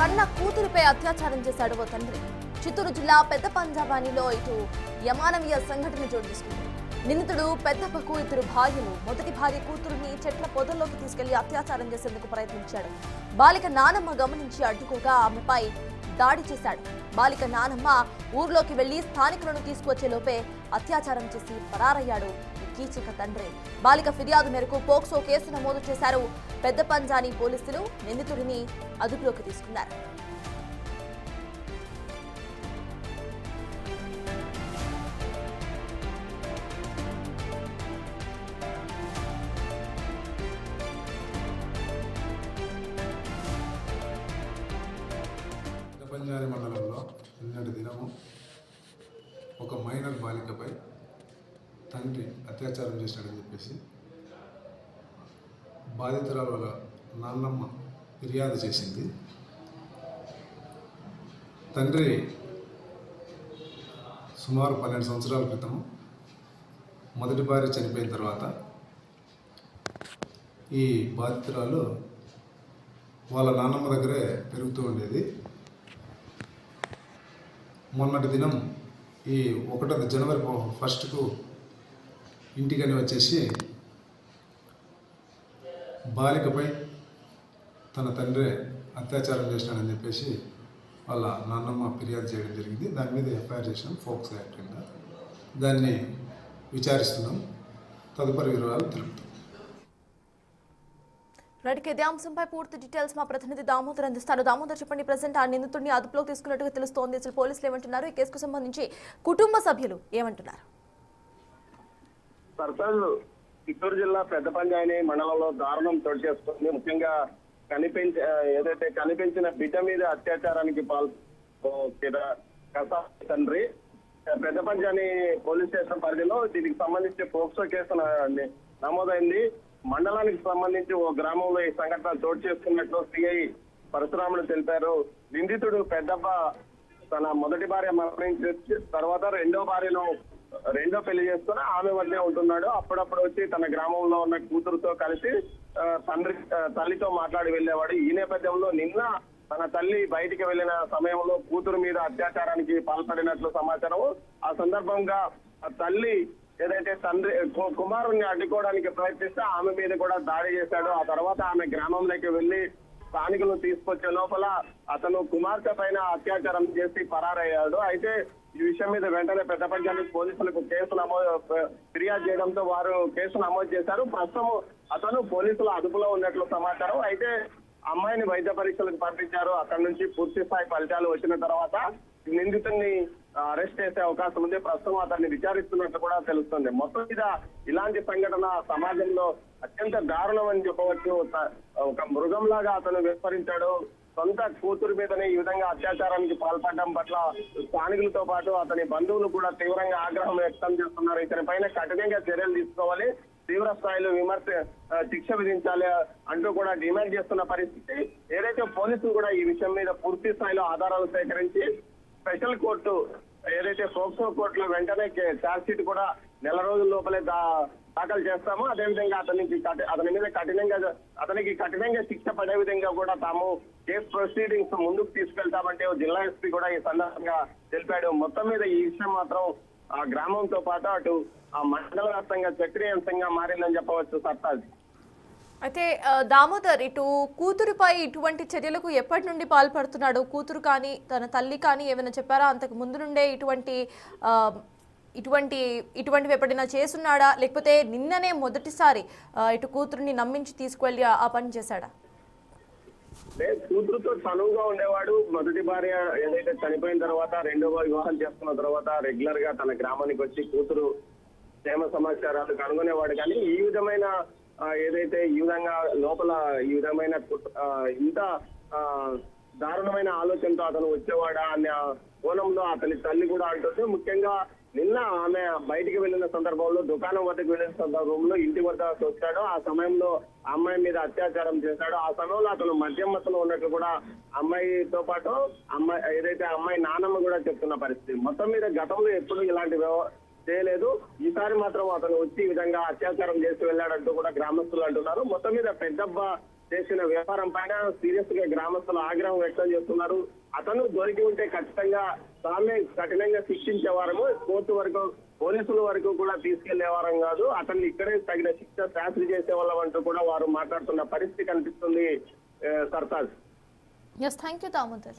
కన్న కూతురిపై అత్యాచారం చేశాడు ఓ తండ్రి. చిత్తూరు జిల్లా పెద్ద పంజాబానిలో ఇటు యమానవీయ సంఘటన చోటు చేసుకుంది. నిందితుడు పెద్దప్పకు ఇద్దరు భార్యలు. మొదటి భార్య కూతురుని చెట్ల పొదల్లోకి తీసుకెళ్లి అత్యాచారం చేసేందుకు ప్రయత్నించాడు. బాలిక నానమ్మ గమనించి అడ్డుకోగా ఆమెపై దాడి చేశాడు. బాలిక నానమ్మ ఊర్లోకి వెళ్లి స్థానికులను తీసుకువచ్చే లోపే అత్యాచారం చేసి పరారయ్యాడు కీచక తండ్రి. బాలిక ఫిర్యాదు మేరకు పోక్సో కేసు నమోదు చేశారు పెద్ద పంజాని పోలీసులు. నిందితుడిని అదుపులోకి తీసుకున్నారు. పంజాని మండలంలో నిన్నటి దినము ఒక మైనర్ బాలికపై తండ్రి అత్యాచారం చేశాడని చెప్పేసి బాధితురాల వల్ల నాన్నమ్మ ఫిర్యాదు చేసింది. తండ్రి సుమారు 12 సంవత్సరాల క్రితం మొదటి భార్య చనిపోయిన తర్వాత ఈ బాధితురాలు వాళ్ళ నాన్నమ్మ దగ్గరే పెరుగుతూ ఉండేది. మొన్నటి దినం ఈ 1 జనవరి 1కు ఇంటికని వచ్చేసి బాలికపై తన తండ్రి అత్యాచారం చేసినాడని చెప్పేసి వాళ్ళ నాన్నమ్మ ఫిర్యాదు చేయడం జరిగింది. దాని మీద ఎఫ్ఐఆర్ చేసినాం ఫోక్స్ యాక్ట్ కింద. దాన్ని విచారిస్తున్నాం. తదుపరి వివరాలు తెలుపుతాం. ఇదే అంశంపై పూర్తి డీటెయిల్స్ మా ప్రతినిధి దామోదర్ అందిస్తారు. దామోదర్, చెప్పండి. ప్రజెంట్ ఆ నిందితుడిని అదుపులోకి తీసుకున్నట్టుగా తెలుస్తోంది. అసలు పోలీసులు ఏమంటున్నారు? ఈ కేసుకు సంబంధించి కుటుంబ సభ్యులు ఏమంటున్నారు? చిత్తూరు జిల్లా పెద్ద పంజాని మండలంలో దారుణం చోటు చేసుకుంది. ముఖ్యంగా కనిపించిన బిడ్డ మీద అత్యాచారానికి తండ్రి పెద్ద పంజాని పోలీస్ స్టేషన్ పరిధిలో దీనికి సంబంధించి పోక్సో కేసు నమోదైంది. మండలానికి సంబంధించి ఓ గ్రామంలో ఈ సంఘటన చోటు చేసుకున్నట్లు సిఐ పరశురాములు తెలిపారు. నిందితుడు పెద్దప్ప తన మొదటి భార్య మరణించి తర్వాత రెండో పెళ్లి చేసుకుని ఆమె వద్దే ఉంటున్నాడు. అప్పుడప్పుడు వచ్చి తన గ్రామంలో ఉన్న కూతురుతో కలిసి తల్లితో మాట్లాడి వెళ్ళేవాడు. ఈ నేపథ్యంలో నిన్న తన తల్లి బయటికి వెళ్లిన సమయంలో కూతురు మీద అత్యాచారానికి పాల్పడినట్లు సమాచారం. ఆ సందర్భంగా ఆ తల్లి ఏదైతే తండ్రి కుమారుణ్ణి అడ్డుకోవడానికి ప్రయత్నిస్తే ఆమె మీద కూడా దాడి చేశాడు. ఆ తర్వాత ఆమె గ్రామంలోకి వెళ్లి స్థానికులను తీసుకొచ్చే లోపల అతను కుమార్తె పైన అత్యాచారం చేసి పరారయ్యాడు. అయితే ఈ విషయం మీద వెంటనే పెద్ద పంజాని పోలీసులకు ఫిర్యాదు చేయడంతో వారు కేసు నమోదు చేశారు. ప్రస్తుతం అతను పోలీసుల అదుపులో ఉన్నట్లు సమాచారం. అయితే అమ్మాయిని వైద్య పరీక్షలకు పంపించారు. అక్కడి నుంచి పూర్తి స్థాయి ఫలితాలు వచ్చిన తర్వాత నిందితుడిని అరెస్ట్ చేసే అవకాశం ఉంది. ప్రస్తుతం అతన్ని విచారిస్తున్నట్లు కూడా తెలుస్తుంది. మొత్తం మీద ఇలాంటి సంఘటన సమాజంలో అత్యంత దారుణం అని చెప్పవచ్చు. ఒక మృగంలాగా అతను విస్మరించాడు. సొంత కూతురు మీదనే ఈ విధంగా అత్యాచారానికి పాల్పడడం పట్ల స్థానికులతో పాటు అతని బంధువులు కూడా తీవ్రంగా ఆగ్రహం వ్యక్తం చేస్తున్నారు. ఇతని పైన కఠినంగా చర్యలు తీసుకోవాలి, తీవ్ర స్థాయిలో శిక్ష విధించాలి అంటూ కూడా డిమాండ్ చేస్తున్న పరిస్థితి. ఏదైతే పోలీసులు కూడా ఈ విషయం మీద పూర్తి స్థాయిలో ఆధారాలు సేకరించి స్పెషల్ కోర్టు ఏదైతే పోక్సో కోర్టులో వెంటనే ఛార్జ్ షీట్ కూడా నెల రోజుల లోపలే దాఖలు చేస్తాము. అదేవిధంగా అతనికి కఠినంగా శిక్ష పడే విధంగా కూడా తాము కేసు ప్రొసీడింగ్స్ ముందుకు తీసుకెళ్తామంటే జిల్లా ఎస్పీ కూడా ఈ సందర్భంగా తెలిపాడు. మొత్తం మీద ఈ విషయం మాత్రం ఆ గ్రామంతో పాటు అటు ఆ మండల వ్యాప్తంగా చక్రీయాంశంగా మారిందని చెప్పవచ్చు. సర్తాజ్ అయితే దామోదర్, ఇటు కూతురుపై ఇటువంటి చర్యలకు ఎప్పటి నుండి పాల్పడుతున్నాడు? కూతురు కానీ తన తల్లి కానీ ఏమైనా చెప్పారా? అంతకు ముందు నుండే ఇటువంటివి ఎప్పుడైనా చేస్తున్నాడా, లేకపోతే నిన్ననే మొదటిసారి ఇటు కూతురుని నమ్మించి తీసుకువెళ్ళి ఆ పని చేశాడా? కూతురుతో చనువుగా ఉండేవాడు. మొదటి భార్య ఏదైతే చనిపోయిన తర్వాత రెండవ వివాహం చేసుకున్న తర్వాత రెగ్యులర్ గా తన గ్రామానికి వచ్చి కూతురు క్షేమ సమాచారాలు కనుగొనేవాడు. కానీ ఈ విధమైన ఏదైతే ఈ విధంగా లోపల ఈ విధమైన ఇంత దారుణమైన ఆలోచనతో అతను వచ్చేవాడా అనే కోణంలో అతని తల్లి కూడా అంటుంది. ముఖ్యంగా నిన్న ఆమె బయటికి వెళ్లిన సందర్భంలో దుకాణం వద్దకు వెళ్లిన సందర్భంలో ఇంటి వద్ద వచ్చాడు. ఆ సమయంలో అమ్మాయి మీద అత్యాచారం చేశాడు. ఆ సమయంలో అతను మద్యం మత్తులో ఉన్నట్టు కూడా అమ్మాయితో పాటు అమ్మాయి నాన్నమ్మ కూడా చెప్తున్న పరిస్థితి. మొత్తం మీద గతంలో ఎప్పుడు ఇలాంటి చేయలేదు. ఈసారి మాత్రం అతను వచ్చి ఈ విధంగా అత్యాచారం చేసి వెళ్ళాడంటూ కూడా గ్రామస్తులు అంటున్నారు. మొత్తం మీద పెద్దబ్బ చేసిన వ్యాపారం పైన సీరియస్ గా గ్రామస్తులు ఆగ్రహం వ్యక్తం చేస్తున్నారు. అతను దొరికి ఉంటే ఖచ్చితంగా తామే కఠినంగా శిక్షించేవారము, కోర్టు వరకు పోలీసుల వరకు కూడా తీసుకెళ్లేవారం కాదు, అతన్ని ఇక్కడే తగిన శిక్ష శాస్త్రి చేసేవాళ్ళం అంటూ కూడా వారు మాట్లాడుతున్న పరిస్థితి కనిపిస్తుంది. Sartaj. Yes, thank you Damodar.